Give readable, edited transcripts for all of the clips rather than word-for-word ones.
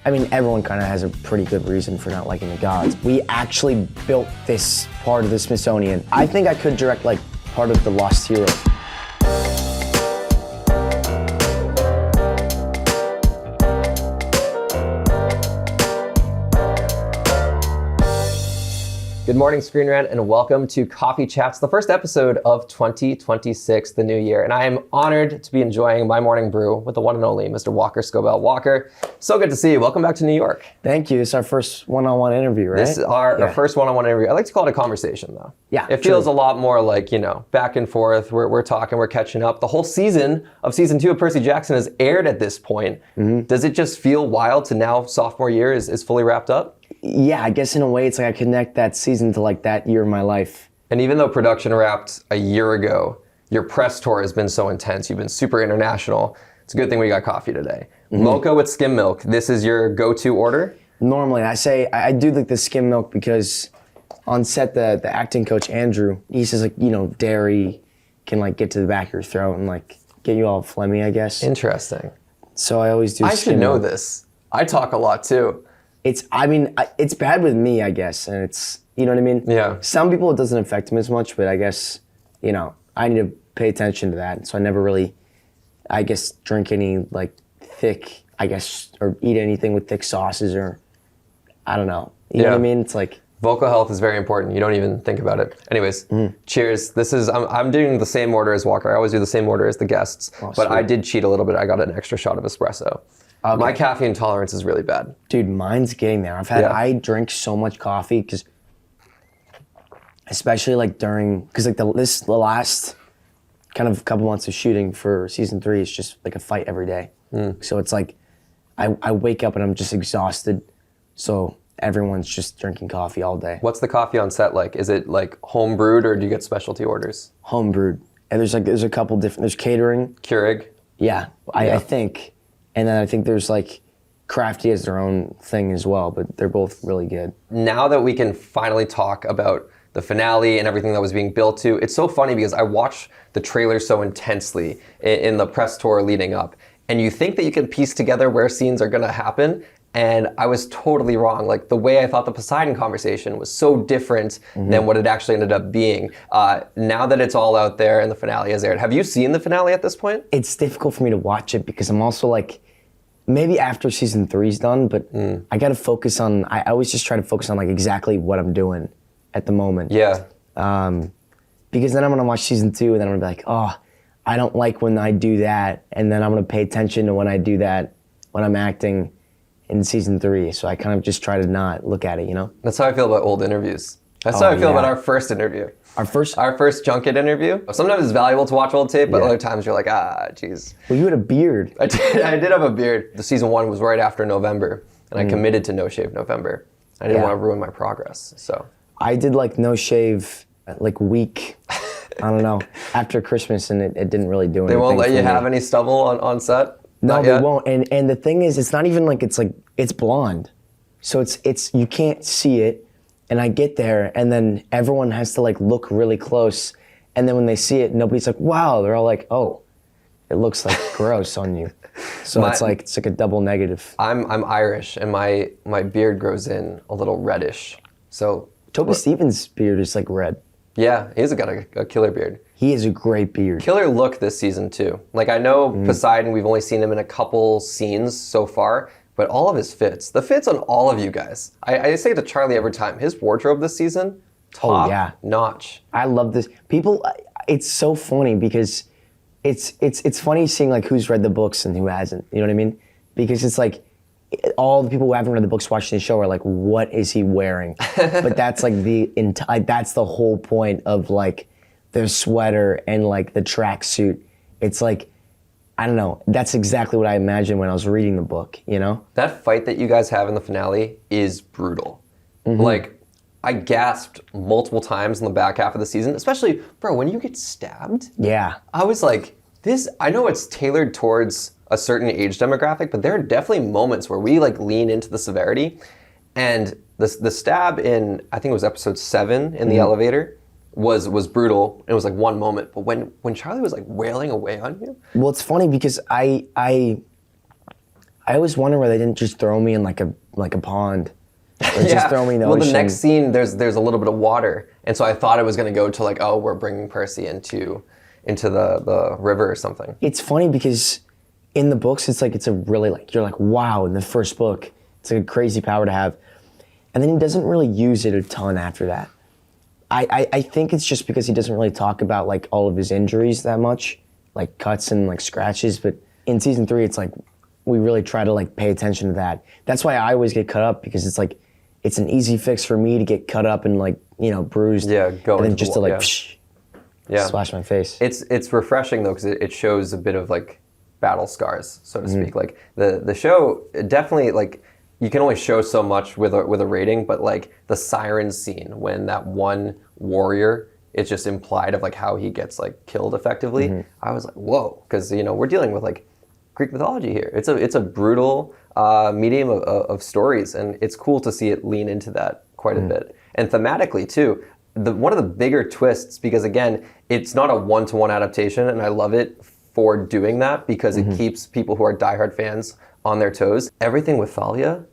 I mean, everyone kind of has a pretty good reason for not liking the gods. We actually built this part of the Smithsonian. I think I could direct like part of the Lost Hero. Good morning, Screen Rant, and welcome to Coffee Chats, the first episode of 2026, the new year. And I am honored to be enjoying my morning brew with the one and only Mr. Walker Scobell. Walker, so good to see you. Welcome back to New York. Thank you. It's our first one-on-one interview, right? This is our first one-on-one interview. I like to call it a conversation, though. Yeah, it feels a lot more like, you know, back and forth. We're talking, we're catching up. The whole season of season 2 of Percy Jackson has aired at this point. Mm-hmm. Does it just feel wild to now sophomore year is fully wrapped up? Yeah, I guess in a way it's like I connect that season to like that year of my life. And even though production wrapped a year ago, your press tour has been so intense. You've been super international. It's a good thing we got coffee today. Mm-hmm. Mocha with skim milk. This is your go-to order? Normally, I do like the skim milk because on set the acting coach Andrew, he says like, you know, dairy can like get to the back of your throat and like get you all phlegmy, I guess. Interesting. So I always do I skim should know milk. this. I talk a lot too. It's bad with me, I guess, and it's, you know what I mean? Yeah. Some people it doesn't affect them as much, but I guess, you know, I need to pay attention to that. So I never really, I guess, drink any like thick, I guess, or eat anything with thick sauces or, I don't know. You know what I mean? It's like. Vocal health is very important. You don't even think about it. Anyways, cheers. This is, I'm doing the same order as Walker. I always do the same order as the guests, but sweet. I did cheat a little bit. I got an extra shot of espresso. Okay. My caffeine tolerance is really bad. Dude, mine's getting there. I drink so much coffee because, especially like because like the last kind of couple months of shooting for season 3 is just like a fight every day. So it's like, I wake up and I'm just exhausted. So everyone's just drinking coffee all day. What's the coffee on set like? Is it like home brewed or do you get specialty orders? Home brewed. And there's a couple different, there's catering. Keurig? Yeah, I think. And then I think there's like Crafty has their own thing as well, but they're both really good. Now that we can finally talk about the finale and everything that was being built to, it's so funny because I watched the trailer so intensely in the press tour leading up, and you think that you can piece together where scenes are gonna happen, and I was totally wrong. Like the way I thought the Poseidon conversation was so different than what it actually ended up being. Now that it's all out there and the finale has aired, have you seen the finale at this point? It's difficult for me to watch it because I'm also like, maybe after season 3's done, but I gotta focus on, I always just try to focus on like exactly what I'm doing at the moment. Yeah. Because then I'm gonna watch season 2 and then I'm gonna be like, oh, I don't like when I do that. And then I'm gonna pay attention to when I do that, when I'm acting in season 3. So I kind of just try to not look at it, you know? That's how I feel about old interviews. That's how I feel about our first interview. Our first junket interview. Sometimes it's valuable to watch old tape, but other times you're like, geez. Well, you had a beard. I did have a beard. The season 1 was right after November, and I committed to no shave November. I didn't want to ruin my progress, so. I did like no shave like week, I don't know, after Christmas, and it didn't really do anything. They won't let you have any stubble on set? No, they won't. And the thing is, it's not even like it's blonde. So it's you can't see it. And I get there and then everyone has to like look really close. And then when they see it, nobody's like, wow. They're all like, oh, it looks like gross on you. So it's like a double negative. I'm Irish and my beard grows in a little reddish. So Toby Stevens' beard is like red. Yeah, he's got a killer beard. He has a great beard. Killer look this season too. Like I know Poseidon, we've only seen him in a couple scenes so far, but all of his fits, the fits on all of you guys. I say to Charlie every time, his wardrobe this season, top notch. I love this. People, it's so funny because it's funny seeing like who's read the books and who hasn't, you know what I mean? Because it's like, all the people who haven't read the books watching the show are like, what is he wearing? But that's like that's the whole point of like the sweater and like the tracksuit. It's like, I don't know, that's exactly what I imagined when I was reading the book, you know? That fight that you guys have in the finale is brutal. Like, I gasped multiple times in the back half of the season, especially, bro, when you get stabbed. Yeah. I was like, I know it's tailored towards a certain age demographic, but there are definitely moments where we like lean into the severity. And the stab in, I think it was episode 7 in the elevator, was brutal. It was like one moment, but when Charlie was like wailing away on you. Well, it's funny because I I always wonder why they didn't just throw me in like a pond. Or just throw me in the ocean. Well, the next scene, there's a little bit of water, and so I thought it was going to go to like, oh, we're bringing Percy into the river or something. It's funny because in the books, it's like, it's a really like, you're like, wow, in the first book, it's like a crazy power to have. And then he doesn't really use it a ton after that. I think it's just because he doesn't really talk about like all of his injuries that much, like cuts and like scratches. But in season 3, it's like, we really try to like pay attention to that. That's why I always get cut up, because it's like, it's an easy fix for me to get cut up and like, you know, bruised. Yeah, go and then into just the to like, wall, splash my face. It's refreshing though, because it shows a bit of like battle scars, so to speak. Like the show definitely, like, you can only show so much with a rating, but like the siren scene when that one warrior, it's just implied of like how he gets like killed effectively. I was like, whoa, because you know we're dealing with like Greek mythology here. It's a brutal medium of stories, and it's cool to see it lean into that quite a bit. And thematically too, one of the bigger twists, because again, it's not a one-to-one adaptation, and I love it for doing that because it keeps people who are diehard fans on their toes. Everything with Thalia.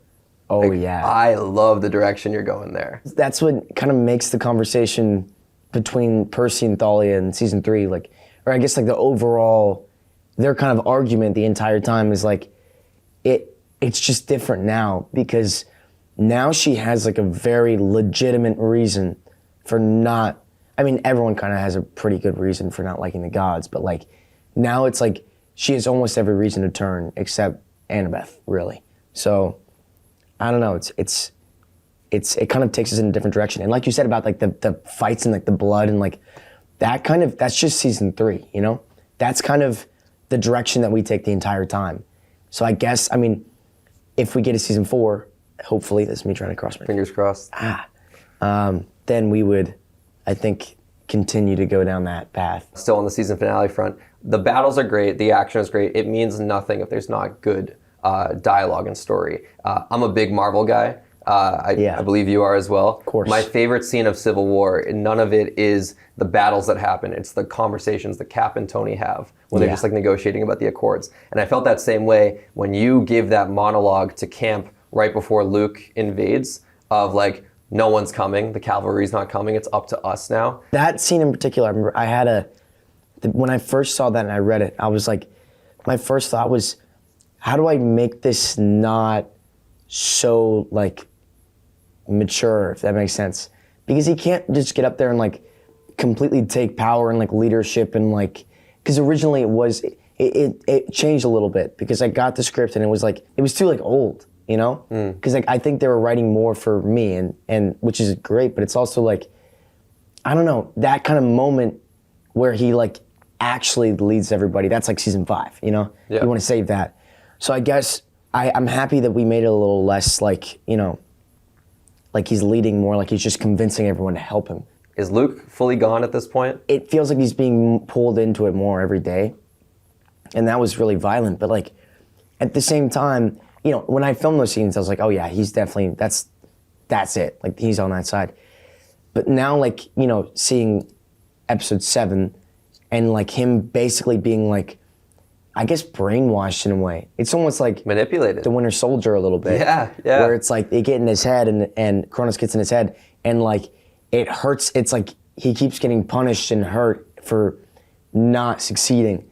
Oh, like, yeah. I love the direction you're going there. That's what kind of makes the conversation between Percy and Thalia in season 3, like, or I guess like the overall, their kind of argument the entire time is like, it's just different now, because now she has like a very legitimate reason for not, I mean, everyone kind of has a pretty good reason for not liking the gods, but like, now it's like, she has almost every reason to turn except Annabeth, really. So, I don't know, it kind of takes us in a different direction. And like you said about like the fights and like the blood and like that kind of, that's just season 3, you know? That's kind of the direction that we take the entire time. So I guess, I mean, if we get a season 4, hopefully, that's me trying to cross my Fingers crossed. then we would, I think, continue to go down that path. Still on the season finale front, the battles are great, the action is great. It means nothing if there's not good dialogue and story. I'm a big Marvel guy. I believe you are as well. Of course. My favorite scene of Civil War, none of it is the battles that happen. It's the conversations that Cap and Tony have when they're just like negotiating about the Accords. And I felt that same way when you give that monologue to Camp right before Luke invades, of like, no one's coming, the cavalry's not coming, it's up to us now. That scene in particular, I remember I had when I first saw that and I read it, I was like, my first thought was, how do I make this not so like mature, if that makes sense? Because he can't just get up there and like completely take power and like leadership and like, because originally it changed a little bit, because I got the script and it was too like old, you know? Because like I think they were writing more for me, and which is great, but it's also like, I don't know, that kind of moment where he like actually leads everybody, that's like season 5, you know? Yeah. You want to save that. So I guess I'm happy that we made it a little less like, you know, like he's leading more, like he's just convincing everyone to help him. Is Luke fully gone at this point? It feels like he's being pulled into it more every day. And that was really violent. But like, at the same time, you know, when I filmed those scenes, I was like, oh yeah, he's definitely, that's it. Like, he's on that side. But now, like, you know, seeing episode 7 and like him basically being like, I guess brainwashed in a way. It's almost like manipulated. The Winter Soldier a little bit. Yeah. Where it's like they get in his head and Kronos gets in his head and like it hurts. It's like he keeps getting punished and hurt for not succeeding.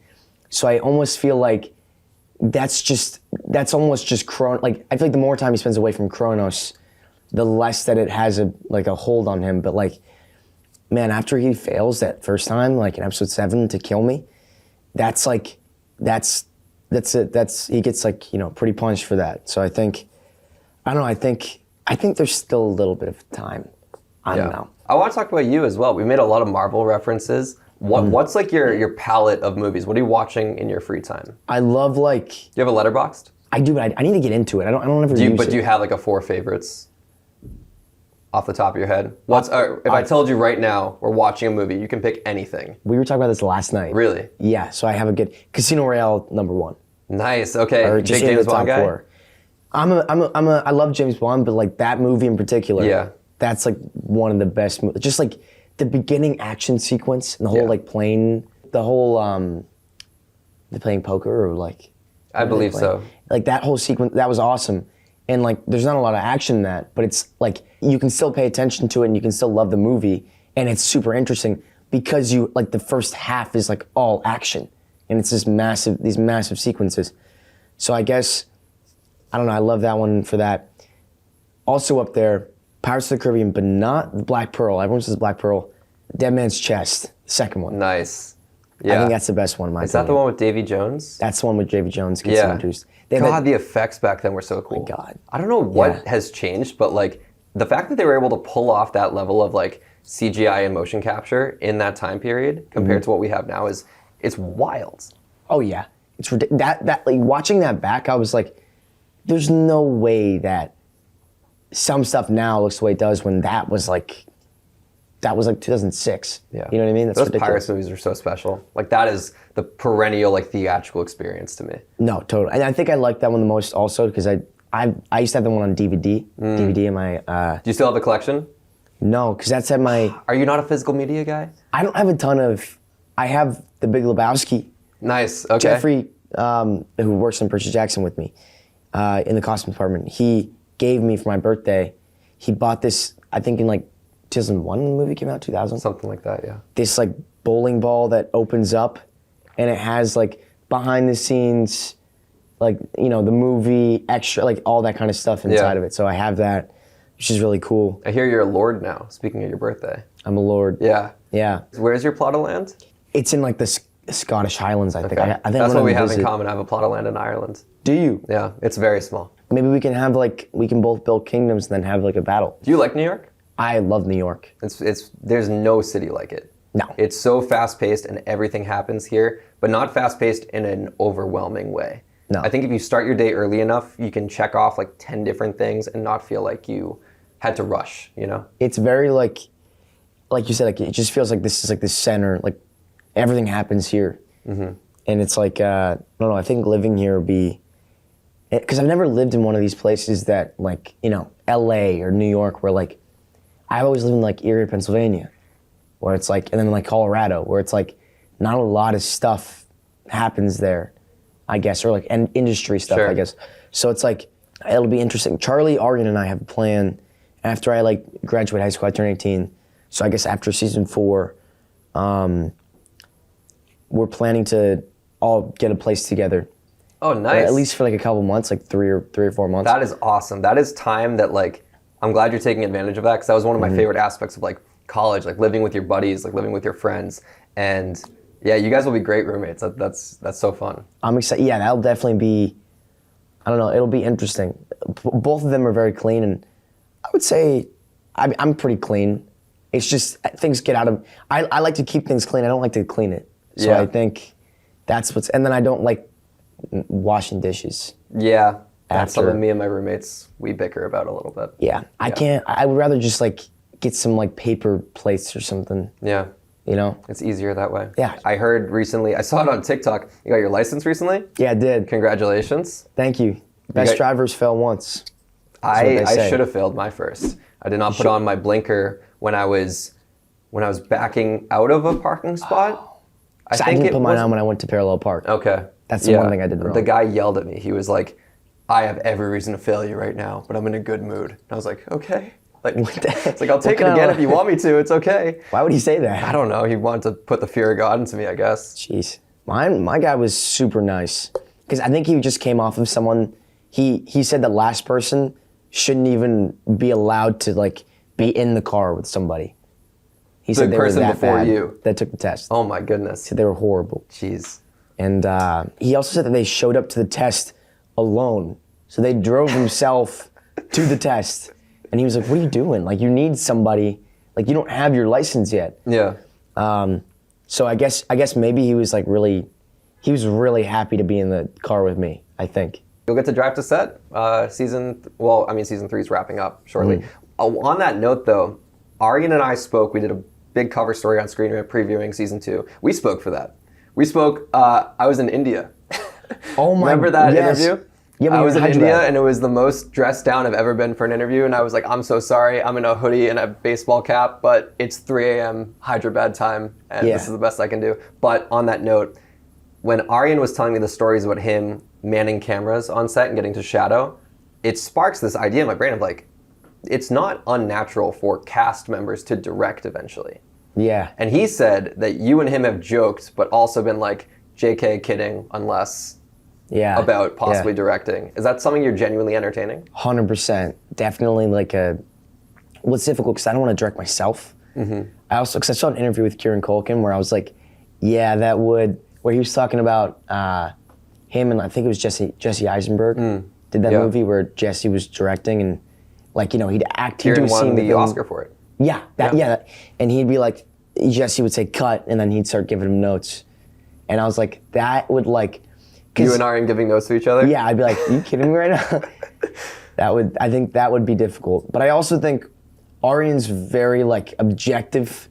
So I almost feel like that's almost just Kronos. Like, I feel like the more time he spends away from Kronos, the less that it has a hold on him. But like, man, after he fails that first time, like in episode 7 to kill me, that's like, that's it. He gets like, you know, pretty punished for that. So I think there's still a little bit of time. I don't know. I want to talk about you as well. We made a lot of Marvel references. What's like your palette of movies? What are you watching in your free time? I love like. Do you have a Letterboxd? I do, but I need to get into it. I don't ever use it. But do you have like a 4 favorites off the top of your head? If I told you right now we're watching a movie, you can pick anything. We were talking about this last night. Really? Yeah. So I have a good Casino Royale #1. Nice. Okay. Or Big just James Bond guy. 4. I love James Bond, but like that movie in particular. Yeah. That's like one of the best movies. Just like the beginning action sequence and the whole like plane, the whole they playing poker or like. I believe so. Like that whole sequence, that was awesome. And like, there's not a lot of action in that, but it's like, you can still pay attention to it and you can still love the movie. And it's super interesting because the first half is like all action. And it's these massive sequences. So I guess, I don't know, I love that one for that. Also up there, Pirates of the Caribbean, but not Black Pearl. Everyone says Black Pearl. Dead Man's Chest, the second one. Nice. Yeah. I think that's the best one in my opinion. Is that the one with Davy Jones? That's the one with Davy Jones gets introduced. God, the effects back then were so cool. Oh my God. I don't know what has changed, but like the fact that they were able to pull off that level of like CGI and motion capture in that time period compared to what we have now it's wild. Oh yeah, it's that like watching that back, I was like, there's no way that some stuff now looks the way it does when that was like 2006. Yeah. You know what I mean? That's Those ridiculous. Pirates movies are so special. Like that is the perennial like theatrical experience to me. No, totally. And I think I like that one the most also because I used to have the one on DVD. DVD in my. Do you still have the collection? No, because that's at my. Are you not a physical media guy? I don't have a ton of. I have The Big Lebowski. Nice. Okay. Jeffrey, who works in Percy Jackson with me, in the costume department, he gave me for my birthday. He bought this, I think in like 2001 when the movie came out, 2000. Something like that, yeah. This like bowling ball that opens up, and it has like behind the scenes, like the movie extra, like all that kind of stuff inside of it. So I have that, which is really cool. I hear you're a lord now. Speaking of your birthday. I'm a lord. Yeah. Yeah. Where's your plot of land? It's in like the Scottish Highlands, I think. Okay. I think that's what we have visit. in common. I have a plot of land in Ireland. Do you? Yeah, it's very small. Maybe we can have we can both build kingdoms and then have like a battle. Do you like New York? I love New York. There's no city like it. No. It's so fast-paced and everything happens here, but not fast-paced in an overwhelming way. No. I think if you start your day early enough, you can check off like 10 different things and not feel like you had to rush, It's very like you said, like it just feels like this is like the center, like everything happens here. Mm-hmm. And it's like, I don't know, I think living here would be, because I've never lived in one of these places that like, LA or New York where like, I've always lived in like Erie, Pennsylvania, where it's like, and then like Colorado, where it's like not a lot of stuff happens there, I guess, or like industry stuff, Sure. I guess. So it's like, it'll be interesting. Charlie, Argan, and I have a plan after I like graduate high school, I turn 18. So I guess after season 4, we're planning to all get a place together. Oh, nice. At least for like a couple months, like three or 4 months. That is awesome. That is time that like, I'm glad you're taking advantage of that because that was one of my favorite aspects of like college, like living with your buddies, like living with your friends. And yeah, you guys will be great roommates. That's so fun. I'm excited. Yeah, that'll definitely be, I don't know, it'll be interesting. Both of them are very clean, and I would say I'm pretty clean. It's just things get out of, I like to keep things clean. I don't like to clean it. So Yeah. I think that's and then I don't like washing dishes. Yeah, that's After. something me and my roommates, we bicker about a little bit. Yeah, I would rather just like get some like paper plates or something, Yeah, it's easier that way. Yeah. I heard recently, I saw it on TikTok, you got your license recently? Yeah, I did. Congratulations. Thank you. Best got- drivers fail once. That's what I they say. should have failed my first. I did not put on my blinker when I was backing out of a parking spot. So I didn't put mine on when I went to Parallel Park. Okay. That's the one thing I did wrong. The guy yelled at me. He was like, I have every reason to fail you right now, but I'm in a good mood. And I was like, okay. Like, it's like, I'll take it again if you want me to. It's okay. Why would he say that? I don't know. He wanted to put the fear of God into me, I guess. Jeez. My guy was super nice. Because I think he just came off of someone, he said the last person shouldn't even be allowed to like be in the car with somebody. He said they were person that before bad you. that took the test. Oh my goodness. Said they were horrible. Jeez. And he also said that they showed up to the test alone. So they drove himself to the test. And he was like, what are you doing? Like, you need somebody. Like, you don't have your license yet. Yeah. So I guess maybe he was really happy to be in the car with me, I think. You'll get to drive to set. Season 3 is wrapping up shortly. On that note, though, Aryan and I spoke. We did a big cover story on Screen Rant previewing season 2. We spoke for that. We spoke. I was in India. Oh my! Remember that yes. interview? Yeah, I was in India, Hyderabad. and it was the most dressed down I've ever been for an interview. And I was like, I'm so sorry. I'm in a hoodie and a baseball cap, but it's 3 a.m. Hyderabad time, and this is the best I can do. But on that note, when Aryan was telling me the stories about him manning cameras on set and getting to shadow, it sparks this idea in my brain of like, it's not unnatural for cast members to direct eventually. Yeah. And he said that you and him have joked, but also been like, JK, kidding, unless about possibly directing. Is that something you're genuinely entertaining? 100%. Definitely like what's difficult, because I don't want to direct myself. I also, because I saw an interview with Kieran Culkin where I was like, yeah, that would, where he was talking about him and I think it was Jesse Eisenberg did that movie where Jesse was directing and like, he'd act. Kieran won the Oscar for it. Yeah, and he'd be like, Jesse would say cut and then he'd start giving him notes. And I was like, that would like... You and Arian giving notes to each other? Yeah, I'd be like, are you kidding me right now? I think that would be difficult. But I also think Arian's very like objective.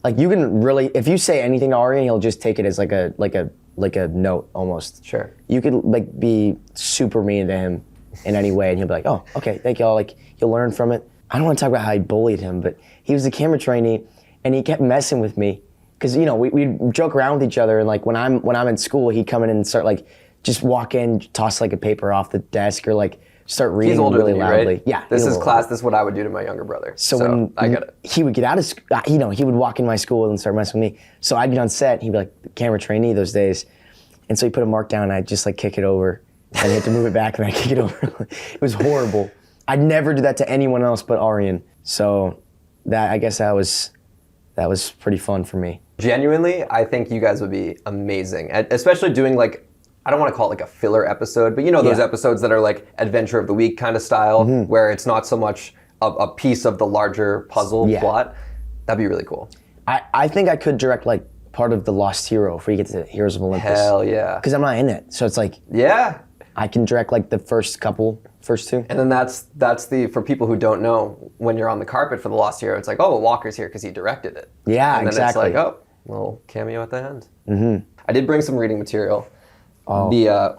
Like you can really, if you say anything to Arian, he'll just take it as like a note almost. Sure. You could like be super mean to him in any way and he'll be like, oh, okay, thank y'all. Like he'll learn from it. I don't want to talk about how I bullied him, but he was a camera trainee and he kept messing with me. Because we'd joke around with each other, and like when I'm in school, he'd come in and start like just walk in, toss like a paper off the desk, or like start reading He's older really than you, loudly. right? Yeah, this is class. This is what I would do to my younger brother. So when I get it. He would get out of school, he would walk in my school and start messing with me. So I'd be on set. He'd be like the camera trainee those days, and so he put a mark down, and I'd just like kick it over, and he had to move it back, and I kick it over. It was horrible. I'd never do that to anyone else but Arian. So I guess that was pretty fun for me. Genuinely, I think you guys would be amazing, especially doing like, I don't want to call it like a filler episode, but those episodes that are like Adventure of the Week kind of style, where it's not so much a piece of the larger puzzle plot. That'd be really cool. I think I could direct like part of the Lost Hero if we get to Heroes of Olympus. Hell yeah. Because I'm not in it, so it's like I can direct like the first two. And then that's for people who don't know, when you're on the carpet for the Lost Hero, it's like, oh, well, Walker's here because he directed it. Yeah, and then exactly. It's like, oh, little cameo at the end. I did bring some reading material. Oh.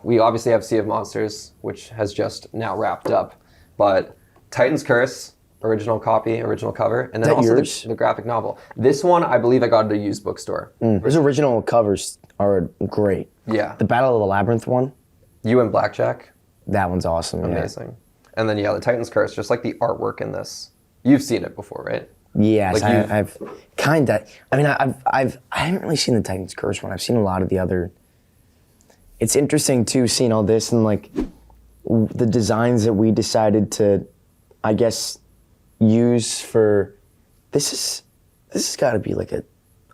We obviously have Sea of Monsters, which has just now wrapped up, but Titan's Curse, original copy, original cover, and then also the graphic novel. This one, I believe I got at a used bookstore. Those original covers are great. Yeah. The Battle of the Labyrinth one. You and Blackjack. That one's awesome. Amazing. Yeah. And then the Titan's Curse, just like the artwork in this. You've seen it before, right? Yes, like I've kind of. I mean, I haven't really seen the Titan's Curse one. I've seen a lot of the other. It's interesting too, seeing all this and like the designs that we decided to, I guess, use for. This has got to be like a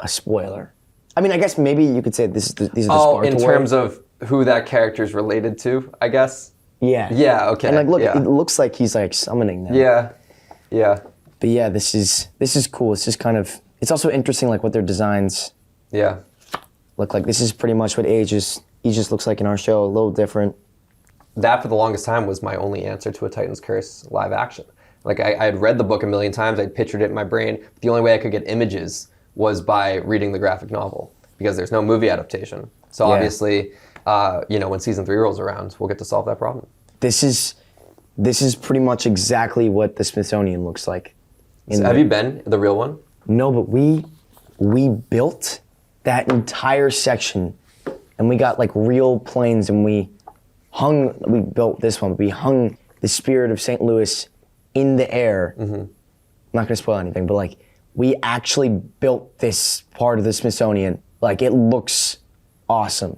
spoiler. I mean, I guess maybe you could say these are the Sparta in terms of who that character's related to, I guess. Yeah. Yeah. Okay. And like, look, it looks like he's like summoning them. Yeah. Yeah. But yeah, this is cool. It's just kind of, it's also interesting like what their designs look like. This is pretty much what Aegis looks like in our show, a little different. That for the longest time was my only answer to a Titan's Curse live action. Like I had read the book a million times, I'd pictured it in my brain. But the only way I could get images was by reading the graphic novel because there's no movie adaptation. So obviously, when season 3 rolls around, we'll get to solve that problem. This is pretty much exactly what the Smithsonian looks like. So have you been the real one? No, but we built that entire section, and we got like real planes, and we built this one. We hung the spirit of St. Louis in the air. I'm not gonna spoil anything, but like we actually built this part of the Smithsonian. Like it looks awesome.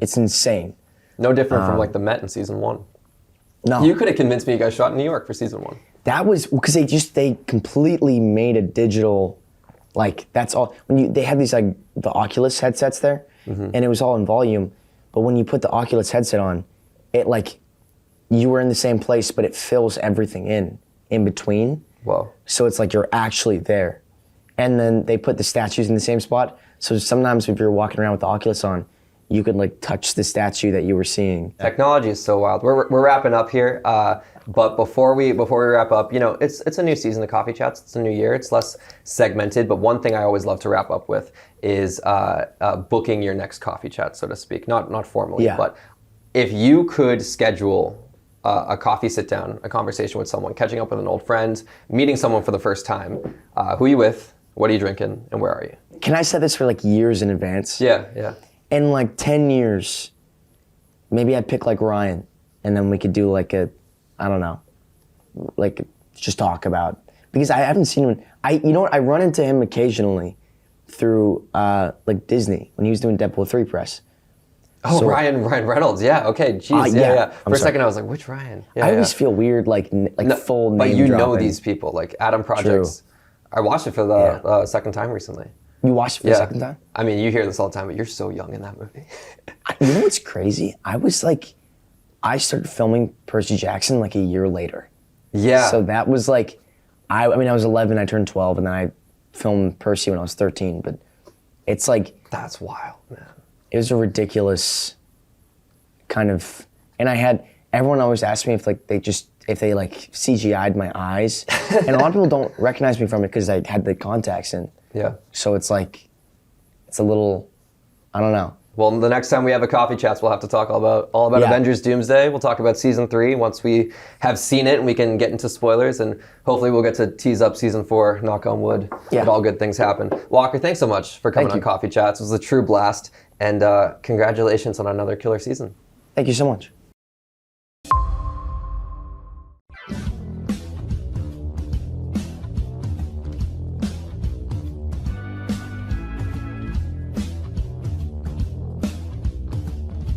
It's insane. No different from like the Met in season 1. No. You could have convinced me you guys shot in New York for season 1. That was because they completely made a digital, like that's all. They had these like the Oculus headsets there, and it was all in volume. But when you put the Oculus headset on, it like you were in the same place, but it fills everything in between. Whoa! So it's like you're actually there, and then they put the statues in the same spot. So sometimes if you're walking around with the Oculus on, you could like touch the statue that you were seeing. Technology is so wild. We're wrapping up here, but before we wrap up, it's a new season of Coffee Chats. It's a new year. It's less segmented. But one thing I always love to wrap up with is booking your next coffee chat, so to speak. Not formally, but if you could schedule a coffee sit down, a conversation with someone, catching up with an old friend, meeting someone for the first time, who are you with? What are you drinking? And where are you? Can I set this for like years in advance? Yeah. In like 10 years, maybe I'd pick like Ryan, and then we could do like a, I don't know, like just talk about, because I haven't seen him. You know what? I run into him occasionally through like Disney when he was doing Deadpool 3 press. Oh, So- Ryan Reynolds. Yeah. Okay. Jeez. Yeah. For a second, I was like, which Ryan? Yeah. I always feel weird, like full name But you know dropping. these people, like Adam Projects. I watched it for the second time recently. You watched it for the second time? I mean, you hear this all the time, but you're so young in that movie. You know what's crazy? I started filming Percy Jackson like a year later. Yeah. So that was like, I mean, I was 11, I turned 12, and then I filmed Percy when I was 13. But it's like, That's wild, man. it was a ridiculous kind of, and everyone always asked me if they CGI'd my eyes. And a lot of people don't recognize me from it because I had the contacts in. Yeah. So it's like, it's a little, I don't know. Well, the next time we have a coffee chats, we'll have to talk all about Yeah. Avengers Doomsday. We'll talk about season 3 once we have seen it and we can get into spoilers, and hopefully we'll get to tease up season 4, knock on wood, Yeah. that all good things happen. Walker, thanks so much for coming Thank on you. Coffee Chats. It was a true blast, and congratulations on another killer season. Thank you so much.